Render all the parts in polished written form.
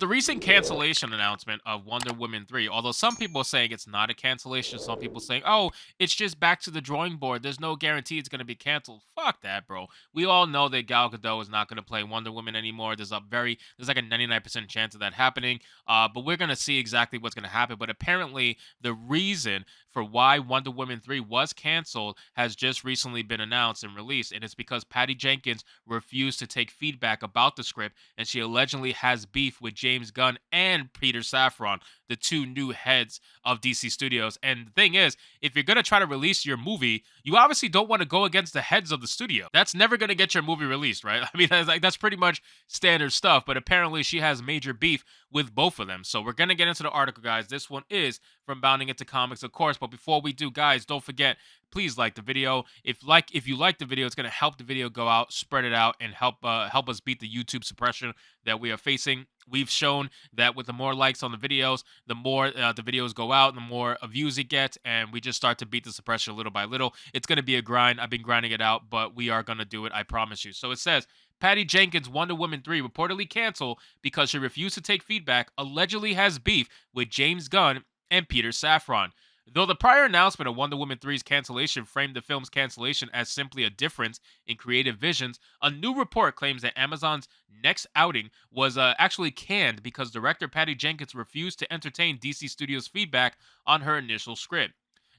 With the recent cancellation announcement of Wonder Woman 3, although some people are saying it's not a cancellation, some people saying, oh, it's just back to the drawing board. There's no guarantee it's going to be canceled. Fuck that, bro. We all know that Gal Gadot is not going to play Wonder Woman anymore. There's like a 99% chance of that happening. But we're going to see exactly what's going to happen. But apparently, the reason for why Wonder Woman 3 was canceled has just recently been announced and released. And it's because Patty Jenkins refused to take feedback about the script, and she allegedly has beef with James Gunn and Peter Safran, the two new heads of DC Studios. And the thing is, if you're going to try to release your movie, you obviously don't want to go against the heads of the studio. That's never going to get your movie released, right? I mean, that's pretty much standard stuff, but apparently she has major beef with both of them. So we're going to get into the article, guys. This one is from Bounding Into Comics, of course, but before we do, guys, don't forget, please like the video. If you like the video, it's going to help the video go out, spread it out, and help us beat the YouTube suppression that we are facing. We've shown that with the more likes on the videos, the more the videos go out, the more views it gets, and we just start to beat the suppression little by little. It's going to be a grind. I've been grinding it out, but we are going to do it. I promise you. So it says, Patty Jenkins' Wonder Woman 3 reportedly canceled because she refused to take feedback, allegedly has beef with James Gunn and Peter Safran. Though the prior announcement of Wonder Woman 3's cancellation framed the film's cancellation as simply a difference in creative visions, a new report claims that Amazon's next outing was actually canned because director Patty Jenkins refused to entertain DC Studios' feedback on her initial script.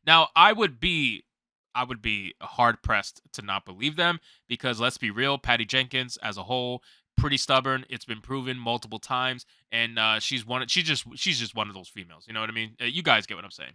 Now, I would be hard pressed to not believe them because let's be real, Patty Jenkins as a whole pretty stubborn. It's been proven multiple times, and she's just one of those females. You know what I mean? You guys get what I'm saying.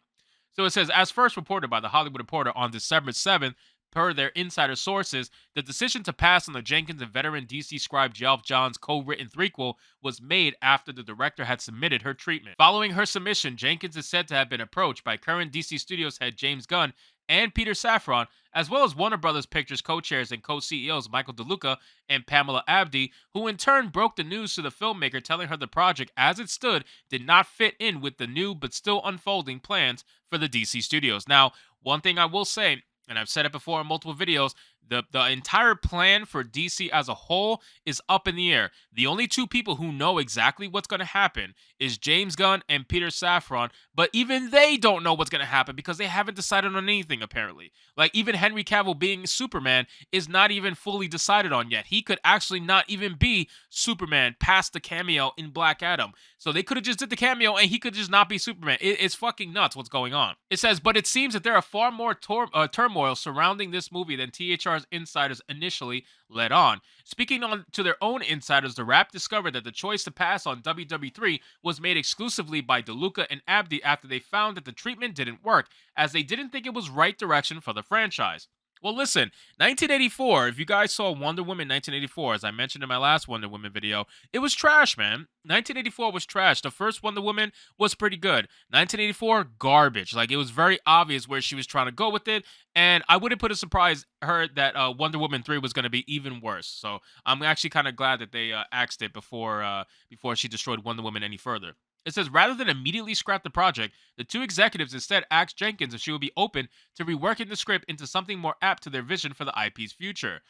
So it says, as first reported by the Hollywood Reporter on December 7th, per their insider sources, the decision to pass on the Jenkins and veteran DC scribe Geoff Johns' co-written threequel was made after the director had submitted her treatment. Following her submission, Jenkins is said to have been approached by current DC Studios head James Gunn and Peter Safran, as well as Warner Brothers Pictures co-chairs and co-CEOs Michael DeLuca and Pamela Abdy, who in turn broke the news to the filmmaker, telling her the project as it stood did not fit in with the new but still unfolding plans for the DC Studios. Now, one thing I will say, and I've said it before in multiple videos, the entire plan for DC as a whole is up in the air. The only two people who know exactly what's going to happen is James Gunn and Peter Safran, but even they don't know what's going to happen because they haven't decided on anything, apparently. Like, even Henry Cavill being Superman is not even fully decided on yet. He could actually not even be Superman past the cameo in Black Adam. So they could have just did the cameo and he could just not be Superman. It's fucking nuts what's going on. It says, but it seems that there are far more turmoil surrounding this movie than THR's insiders initially let on. Speaking on to their own insiders, the Wrap discovered that the choice to pass on WW3 was made exclusively by DeLuca and Abdi after they found that the treatment didn't work, as they didn't think it was right direction for the franchise. Well, listen, 1984, if you guys saw Wonder Woman 1984, as I mentioned in my last Wonder Woman video, it was trash, man. 1984 was trash. The first Wonder Woman was pretty good. 1984, garbage. Like, it was very obvious where she was trying to go with it, and I wouldn't put a surprise her that Wonder Woman 3 was going to be even worse. So I'm actually kind of glad that they axed it before she destroyed Wonder Woman any further. It says, rather than immediately scrap the project, the two executives instead asked Jenkins if she would be open to reworking the script into something more apt to their vision for the IP's future.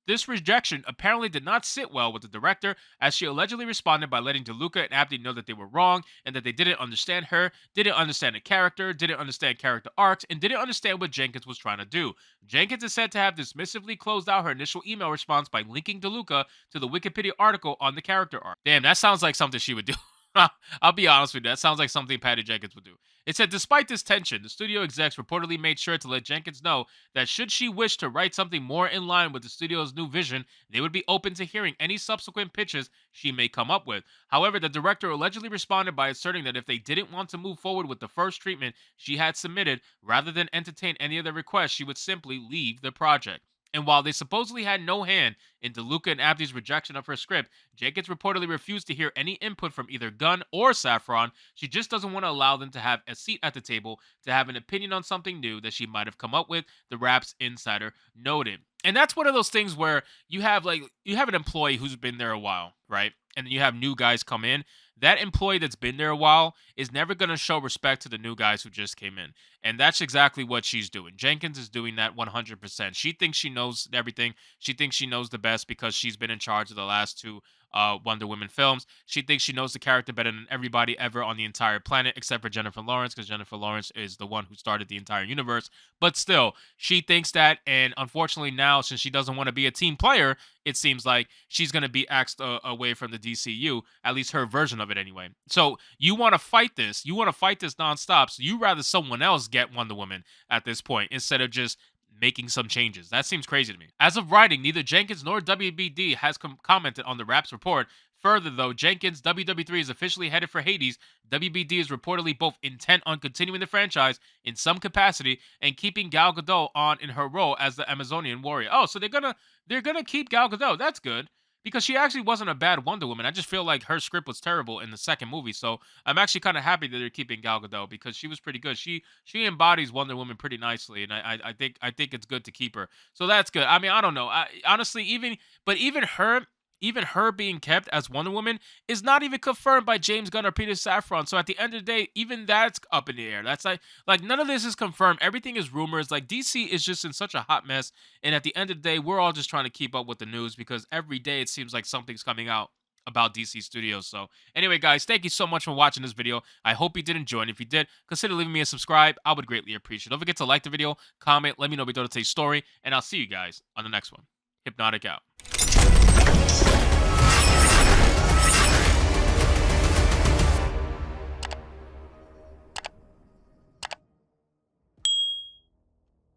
This rejection apparently did not sit well with the director, as she allegedly responded by letting DeLuca and Abdi know that they were wrong and that they didn't understand her, didn't understand the character, didn't understand character arcs, and didn't understand what Jenkins was trying to do. Jenkins is said to have dismissively closed out her initial email response by linking DeLuca to the Wikipedia article on the character arc. Damn, that sounds like something she would do. I'll be honest with you, that sounds like something Patty Jenkins would do. It said, despite this tension, the studio execs reportedly made sure to let Jenkins know that should she wish to write something more in line with the studio's new vision, they would be open to hearing any subsequent pitches she may come up with. However, the director allegedly responded by asserting that if they didn't want to move forward with the first treatment she had submitted, rather than entertain any of their requests, she would simply leave the project. And while they supposedly had no hand in DeLuca and Abdi's rejection of her script, Jenkins reportedly refused to hear any input from either Gunn or Safran. She just doesn't want to allow them to have a seat at the table to have an opinion on something new that she might have come up with, the Wrap's insider noted. And that's one of those things where you have an employee who's been there a while, right? And then you have new guys come in. That employee that's been there a while is never going to show respect to the new guys who just came in. And that's exactly what she's doing. Jenkins is doing that 100%. She thinks she knows everything. She thinks she knows the best because she's been in charge of the last two Wonder Woman films. She thinks she knows the character better than everybody ever on the entire planet, except for Jennifer Lawrence, because Jennifer Lawrence is the one who started the entire universe. But still, she thinks that, and unfortunately now, since she doesn't want to be a team player, it seems like she's going to be axed away from the DCU, at least her version of it anyway. So you want to fight this. You want to fight this nonstop. So you rather someone else get Wonder Woman at this point instead of just making some changes. That seems crazy to me. As of writing, neither Jenkins nor WBD has commented on the Raps report. Further, though, Jenkins, WW3 is officially headed for Hades. WBD is reportedly both intent on continuing the franchise in some capacity and keeping Gal Gadot on in her role as the Amazonian warrior. Oh, so they're gonna keep Gal Gadot. That's good because she actually wasn't a bad Wonder Woman. I just feel like her script was terrible in the second movie. So I'm actually kind of happy that they're keeping Gal Gadot because she was pretty good. She embodies Wonder Woman pretty nicely, and I think it's good to keep her. So that's good. I mean, I don't know. Honestly, even her being kept as Wonder Woman is not even confirmed by James Gunn or Peter Safran. So at the end of the day, even that's up in the air. That's like none of this is confirmed. Everything is rumors. Like DC is just in such a hot mess. And at the end of the day, we're all just trying to keep up with the news because every day it seems like something's coming out about DC Studios. So anyway, guys, thank you so much for watching this video. I hope you did enjoy. And if you did, consider leaving me a subscribe. I would greatly appreciate it. Don't forget to like the video, comment, let me know what you thought of today's story, and I'll see you guys on the next one. Hypnotic out.